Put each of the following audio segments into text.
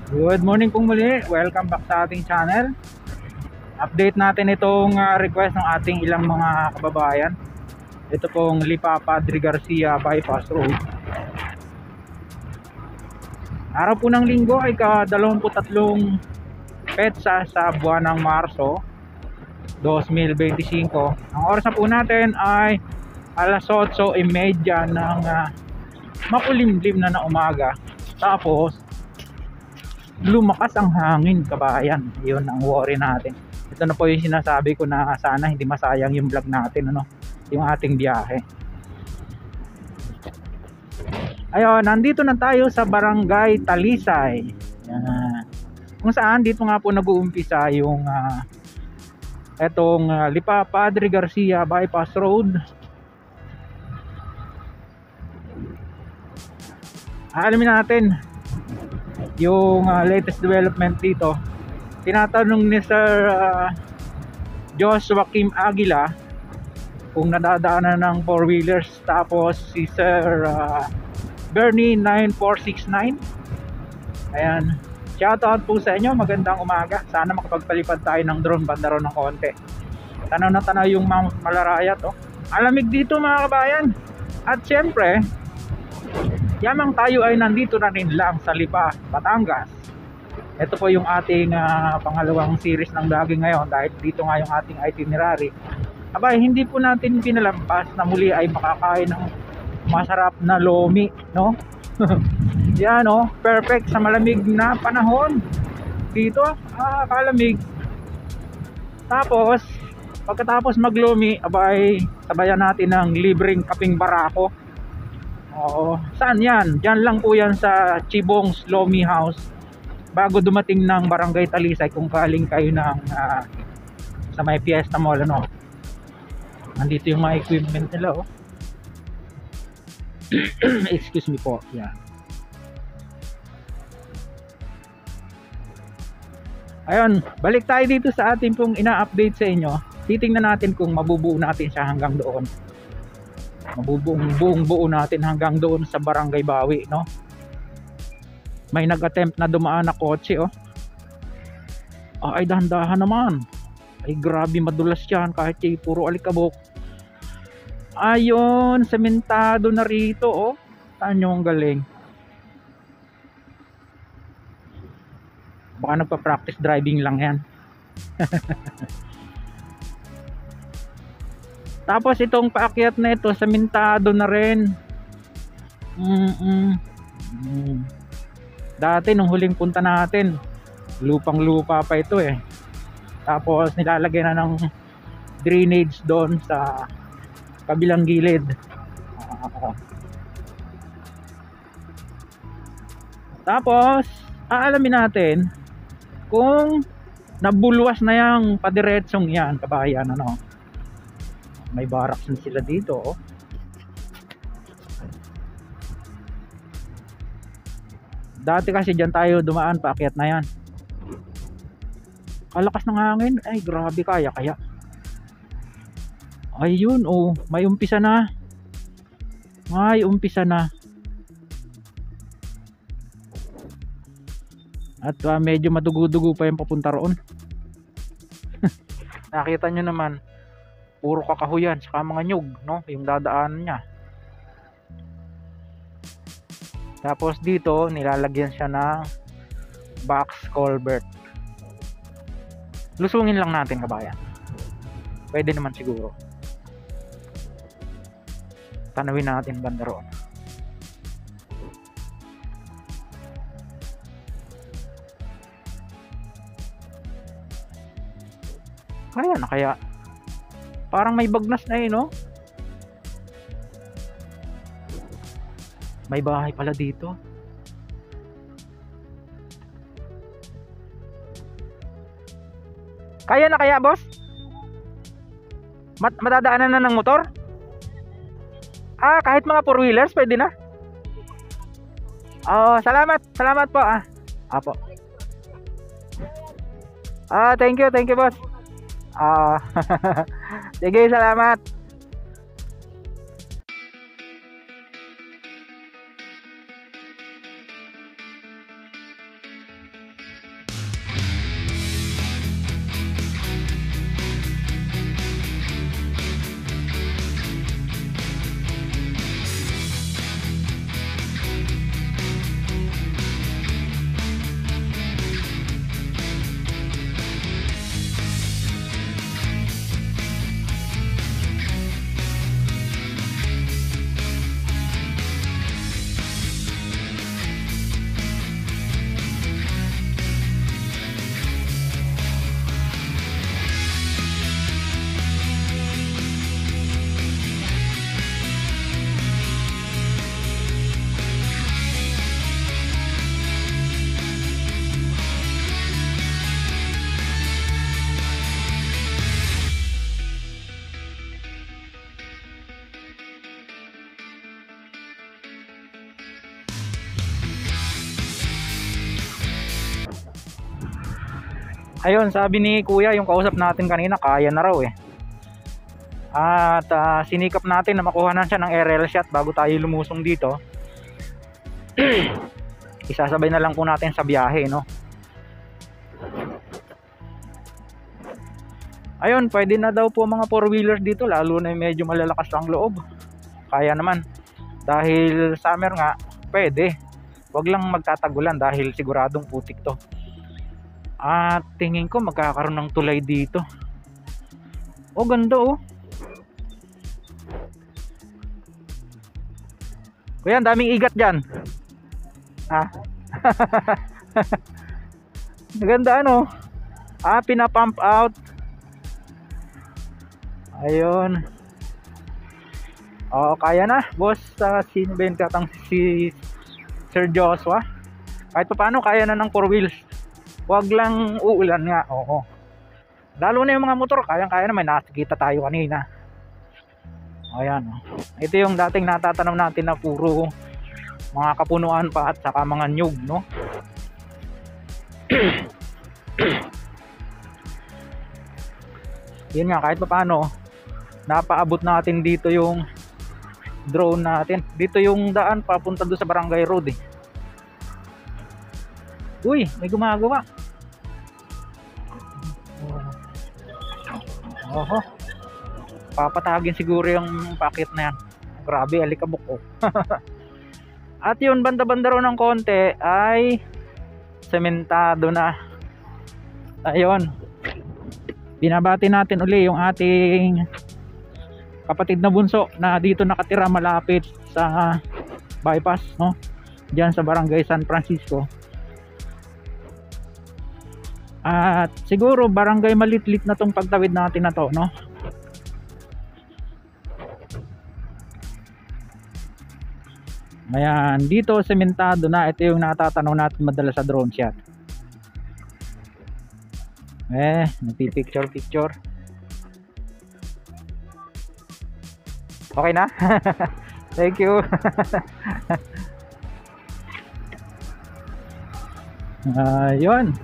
Good morning pong muli. Welcome back sa ating channel. Update natin itong request ng ating ilang mga kababayan. Ito pong Lipa Padre Garcia Bypass Road. Araw po ng linggo ay ka-23 petsa sa buwan ng Marso 2025. Ang oras na po natin ay alas 8:30 ng makulimlim na umaga. Tapos lumakas ang hangin, kabayan. Yun ang worry natin. Ito na po yung sinasabi ko na sana hindi masayang yung vlog natin, ano, yung ating biyahe. Ayun, nandito na tayo sa Barangay Talisay. Kung saan dito nga po nag-uumpisa yung etong Lipa Padre Garcia Bypass Road. Alamin natin yung latest development dito. Tinatanong ni Sir Joshua Kim Aguila kung nadadaanan ng 4-wheelers. Tapos si Sir Bernie 9469. Ayan, shoutout po sa inyo, magandang umaga. Sana makapagpalipad tayo ng drone banda ron ng konti. Tanaw na tanaw yung Mount Malarayat, oh. Alamig dito mga kabayan. At syempre, yamang tayo ay nandito na rin lang sa Lipa, Batangas. Ito po yung ating pangalawang series ng vlogging ngayon, dahil dito nga yung ating itinerary. Abay, hindi po natin pinalampas na muli ay makakain ng masarap na lomi, no? Yan, oh, perfect sa malamig na panahon. Dito, kalamig. Tapos, pagkatapos maglomi, abay, sabayan natin ng libreng kaping barako. Oo, saan yan? Diyan lang po yan sa Chibong's Lomi House bago dumating ng Barangay Talisay kung kaling kayo ng sa may Fiesta Mall, ano. Nandito yung mga equipment nila, oh. Excuse me po. Yan. Ayun, balik tayo dito sa ating pong ina-update sa inyo. Titingnan natin kung mabubuo natin siya hanggang doon. Mabubuong buo natin hanggang doon sa Barangay Bawi, no? May nag-attempt na dumaan na kotse, oh. Ay, dahan-dahan naman. Ay, grabe, madulas yan kahit puro alikabok. Ayun, sementado na rito, oh. Saan yung galing? Baka nagpa-practice driving lang yan. Tapos itong paakyat na ito, sementado na rin. Dati nung huling punta natin, lupang lupa pa ito, eh. Tapos nilalagyan na ng drainage doon sa kabilang gilid. Tapos aalamin natin kung nabulwas na yung padiretsong yan, kabayan, ano. May barracks na sila dito, oh. Dati kasi dyan tayo dumaan, paakyat na yan. Kalakas ng hangin. Ay, grabe, kaya. Ayun, oh, may umpisa na. At medyo madugo-dugo pa yung papunta roon. Nakita nyo naman, puro kakahuyan saka mga nyug, no, yung dadaanan niya. Tapos dito nilalagyan siya ng box culvert. Lusungin lang natin, kabayan. Pwede naman siguro. Tanawin natin banda roon. Kaya na kaya. Parang may bagnas na, no? May bahay pala dito. Kaya na kaya, boss? Madadaanan na ng motor? Kahit mga four wheelers pwede na? Salamat. Salamat po. Apo. Thank you, boss. Sige, salamat. Ayun, sabi ni kuya yung kausap natin kanina, kaya na raw eh. At sinikap natin na makuha na siya ng aerial shot bago tayo lumusong dito. Isasabay na lang po natin sa biyahe, no? Ayun, pwede na daw po mga four wheelers dito, lalo na medyo malalakas ang loob. Kaya naman, dahil summer nga, pwede. Wag lang magtatagulan dahil siguradong putik to. At tingin ko magkakaroon ng tulay dito. Ganda oh. Kuya, daming igat dyan. Maganda ano. Pinapump out. Ayun. Kaya na, boss. Sino ba yung katang si Sir Joshua? Kahit pa paano, kaya na ng four wheels. Wag lang uulan nga. Oo. Lalo na yung mga motor, kayang-kaya na, may nakikita tayo kanina. Ayan. Ito yung dating natatanom natin na puro mga kapunuan pa at saka mga nyug, no? Yun nga, kahit pa paano, napaabot natin dito yung drone natin. Dito yung daan papunta doon sa Barangay Road eh. Uy, may gumagawa. Oho. Papatagin siguro yung packet na yan. Grabe, alikabok oh. At yun, banda-banda ro ng konti ay sementado na. Ayun. Binabati natin uli yung ating kapatid na bunso na dito nakatira malapit sa bypass, no? Diyan sa Barangay San Francisco. At siguro barangay Malitlit na tong pagtawid natin na to, no? Ayan, dito sementado na. Ito yung natatanaw natin madalas sa drone shot. Nagpipicture. Okay na? Thank you. Yun.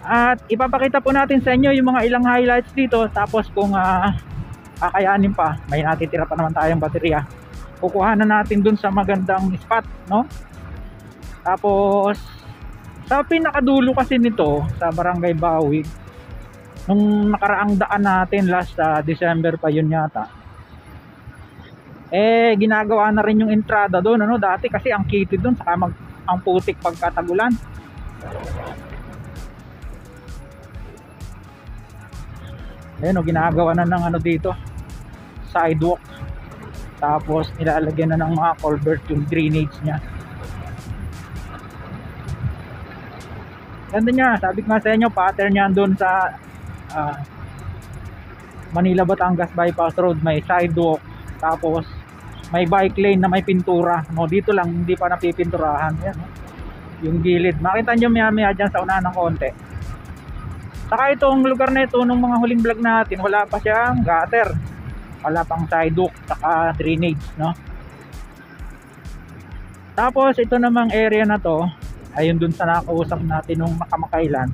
At ipapakita po natin sa inyo yung mga ilang highlights dito. Tapos kung kakayanin pa, may natitira pa naman tayong baterya, kukuha na natin dun sa magandang spot, no? Tapos sa pinakadulo kasi nito sa Barangay Bawig, nung nakaraang daan natin last December pa yun yata, ginagawa na rin yung entrada doon, ano? Dati kasi ang kitid doon, saka ang putik pagkatagulan. Ayun, ginagawa na ng ano dito, sidewalk. Tapos nilalagyan na ng mga culvert yung drainage nya. Ganda niya, sabi ko nga sa inyo, pattern niya doon sa Manila Batangas Bypass Road, may sidewalk. Tapos may bike lane na may pintura, no? Dito lang hindi pa napipinturahan. Yan, no? Yung gilid, makita nyo maya maya dyan sa unahan ng konti. Saka itong lugar na ito, nung mga huling vlog natin, wala pa siyang gutter, wala pang sidewalk, saka drainage, no? Tapos ito namang area na to, ayun dun sa nakausap natin nung makamakailan,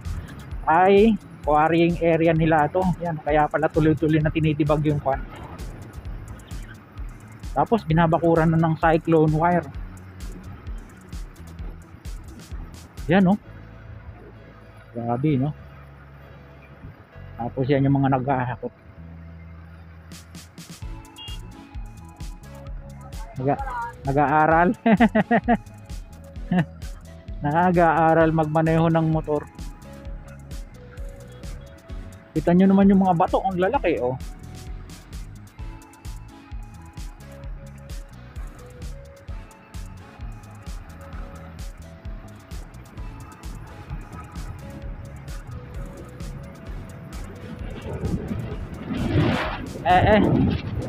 ay quarrying area nila to. Yan, kaya pala tuloy-tuloy na tinitibag yung kwan. Tapos binabakuran na ng cyclone wire. Yan, no? Grabe, no? Tapos yan yung mga naghahakot. Nag-aaral. Nag-aaral magmaneho ng motor. Kita nyo naman yung mga bato, ang lalaki, oh.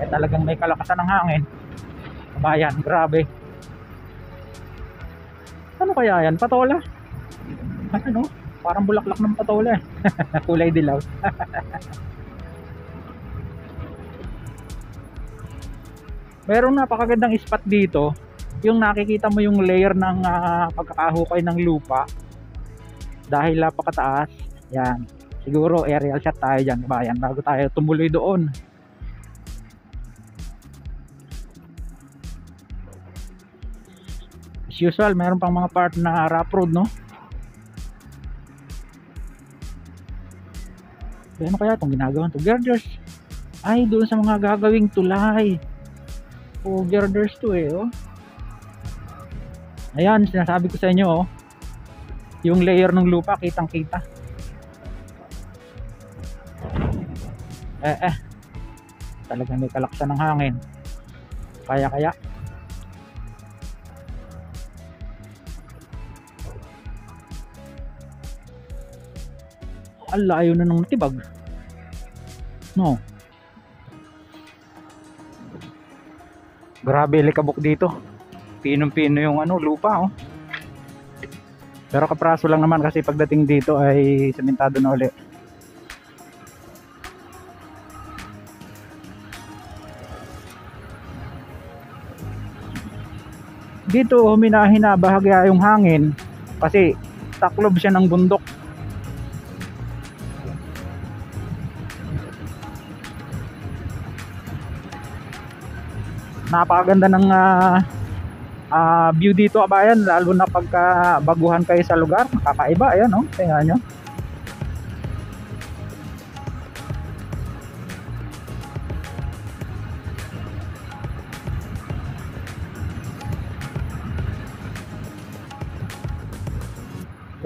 Talagang may kalakasan ng hangin. Kabayan, grabe. Ano kaya yan? Patola? Ano? Parang bulaklak ng patola. Kulay dilaw. Meron napakagandang spot dito. Yung nakikita mo yung layer ng pagkakahukay ng lupa. Dahil napakataas. Yan. Siguro aerial shot tayo dyan, kabayan, bago tayo tumuloy doon. As usual, meron pang mga part na rough road, no? Ano kaya itong ginagawa to? Girders. Ay, doon sa mga gagawing tulay. O, girders to eh, oh. Ayan, sinasabi ko sa inyo, oh. Yung layer ng lupa, kitang kita. Talagang may kalaksan ng hangin. Kaya ang layo na ng natibag, no? Grabe likabok dito. Pinong-pino yung lupa, oh. Pero kapraso lang naman kasi pagdating dito ay sementado na uli. Dito huminahina bahagya yung hangin kasi taklob siya ng bundok. Napakaganda ng view dito, kabayan, lalo na pagka baguhan kayo sa lugar. Kakaiba, ayan, no? Tingnan nyo.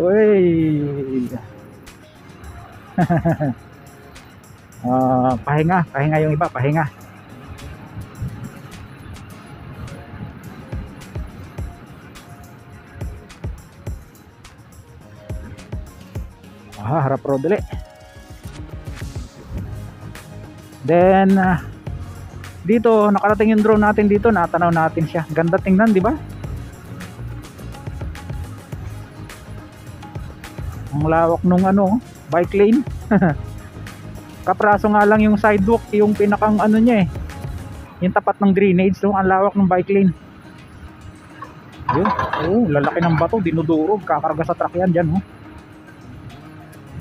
Uy. Pahinga yung iba, pahinga. Harap road ulit. Then dito nakarating yung drone natin dito, natanaw natin siya. Ganda tingnan, di ba? Ang lawak nung bike lane. Kapraso nga lang yung sidewalk, yung pinakang niya yung tapat ng drainage, so ang lawak ng bike lane. Yun, lalaki ng bato, dinudurog, kakarga sa truck yan dyan, oh.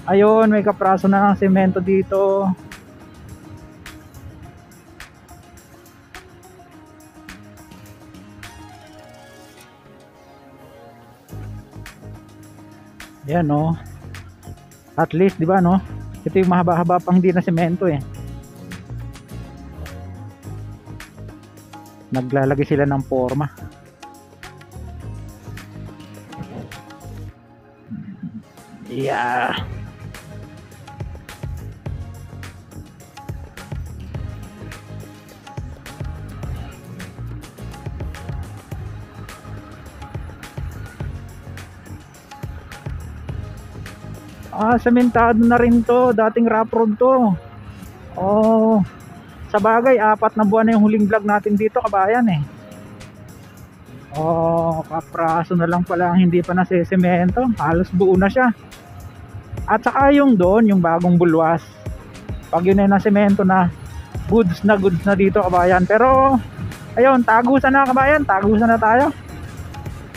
Ayun, may kapraso na ng semento dito. Yan, no. At least, di ba, no? Ito yung mahaba-haba pang hindi na semento eh. Naglalagay sila ng forma. Yeah. Sementado na rin to, dating rough road to. Oh, Sa bagay, 4 na buwan na yung huling vlog natin dito, kabayan eh. Oh, kapraso na lang pala ang hindi pa nasisemento. Halos buo na siya. At saka yung doon, yung bagong bulwas, pag yun ay nasemento na, goods na dito, kabayan. Pero ayun, tagusan na, kabayan, tagusan na tayo.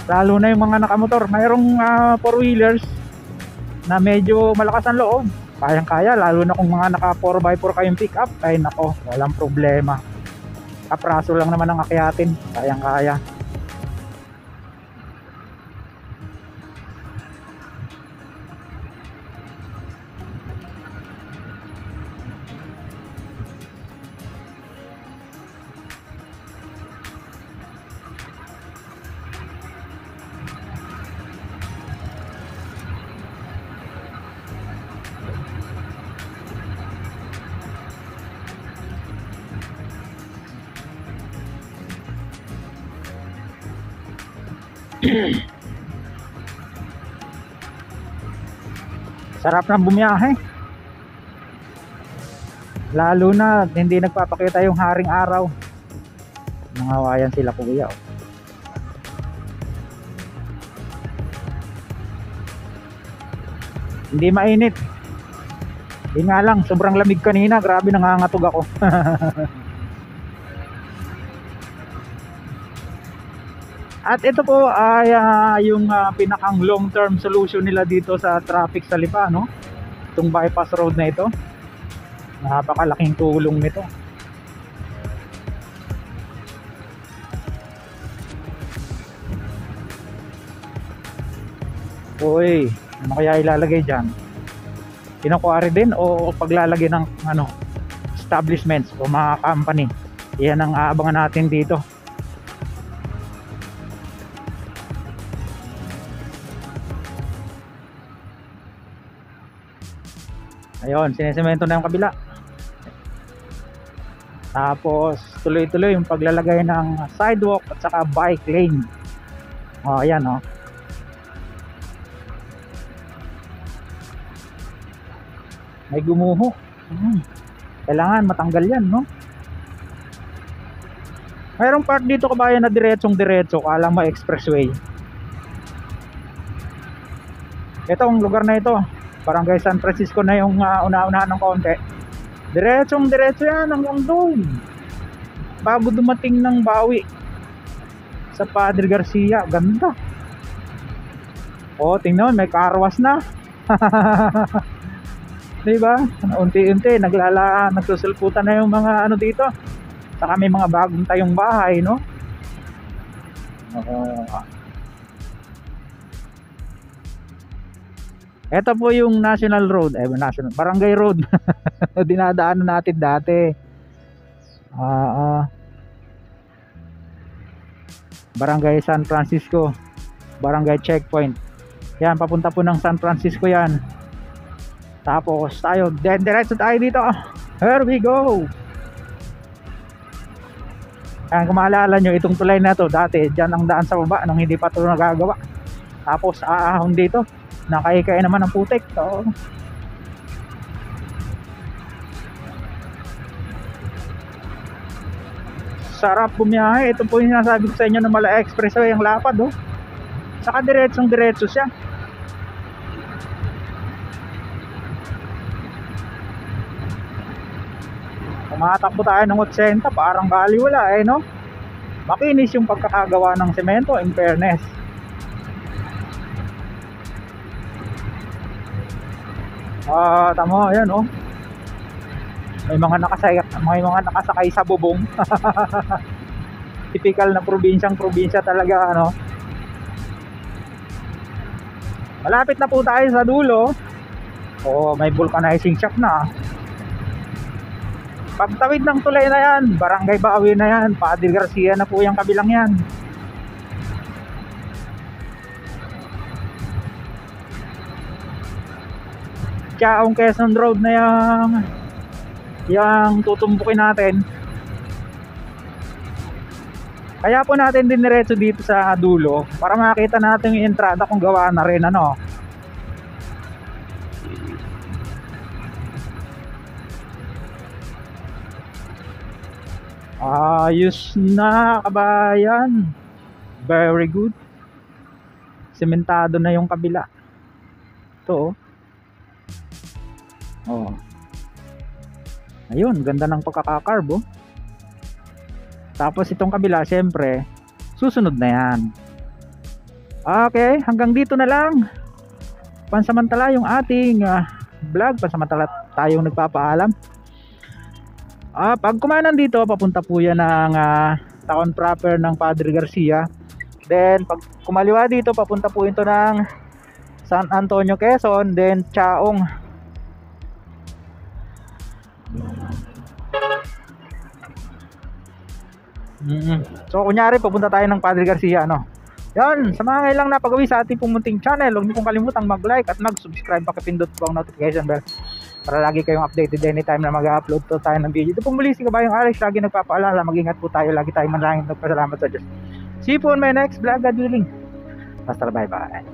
Lalo na yung mga nakamotor. Mayroong 4-wheelers na medyo malakas ang loob, kayang kaya, lalo na kung mga naka 4x4 kayong pick up, ay nako, walang problema. Kapraso lang naman ang akyatin, kayang kaya. Sarap ng bumiyahe, lalo na hindi nagpapakita yung haring araw. Nangawayan sila, kuya, oh. Hindi mainit, yun nga lang, sobrang lamig kanina, grabe, nangangatog ako. At ito po ay yung pinakang long term solution nila dito sa traffic sa Lipa, no? Itong bypass road na ito, napakalaking tulong nito. Uy, ano kaya ilalagay dyan? Kinukuwari din o paglalagay ng establishments o mga company? Yan ang aabangan natin dito. Ayun, sinisemento na yung kabila. Tapos tuloy-tuloy yung paglalagay ng sidewalk at saka bike lane. Oh, ayan, oh. May gumuho. Kailangan matanggal yan, no? Mayroong part dito, kabayan, na diretsong-diretso, kala mo expressway. Itong lugar na ito, Barangay San Francisco na yung una-unahan ng konti. Diretsong-diretso yan hanggang doon, bago dumating ng Bawi sa Padre Garcia. Ganda. Oh, tingnan, may carwash na. Diba? Unti-unti nagsusulputan na yung mga dito. Saka may mga bagong tayong bahay, no? Ito po yung National Road, Barangay Road. Dinadaanan natin dati. Barangay San Francisco, Barangay Checkpoint. Yan, papunta po ng San Francisco yan. Tapos tayo, diretso tayo dito. Here we go. Kaya kung maalala nyo, itong tulay na to, dati dyan ang daan sa baba nung hindi pa ito nagagawa. Tapos aahon dito, nakaikay naman ang putik. So, sarap bumiyahe. Ito po yung sinasabi ko sa inyo na Malaya Expressway, ang lapad, oh. Saka diretsong diretso siya. Tumatakbo tayo ng 80, parang baliwala, no? Makinis yung pagkakagawa ng semento, in fairness. Tamo, ayan, oh. May mga nakasakay sa bubong. Typical na probinsya talaga, ano. Malapit na po tayo sa dulo. May vulcanizing shop na. Pagtawid ng tulay na yan, Barangay Bawi na yan, Padre Garcia na po yung kabilang yan. Chaong Quezon Road na yung tutumbukin natin. Kaya po natin diniretso dito sa dulo para makita natin yung entrada kung gawa na rin, ano. Ayos na, kabayan. Very good. Sementado na yung kabila. Ito, oh. Ayun, ganda ng pagkakakarb, oh. Tapos itong kabila, syempre, susunod na yan. Okay, hanggang dito na lang. Pansamantala yung ating vlog. Pansamantala tayong nagpapaalam. Pag kumanan dito, papunta po yan ng town proper ng Padre Garcia. Then pag kumaliwa dito, papunta po ito ng San Antonio, Quezon. Then Chaong. So kunyari papunta tayo ng Padre Garcia, ano. Yan, sa mga ngayon lang napag-uwi sa ating pumunting channel, huwag niyo pong kalimutang mag-like at mag-subscribe, pakipindot po ang notification bell para lagi kayong updated anytime na mag-upload to tayo ng video. Ito pong muli si Kabayong Alex, lagi nagpapaalala, mag-ingat po tayo, lagi tayong manalangin, nagpasalamat sa Diyos. See you po on my next vlog, God willing. Basta bye bye.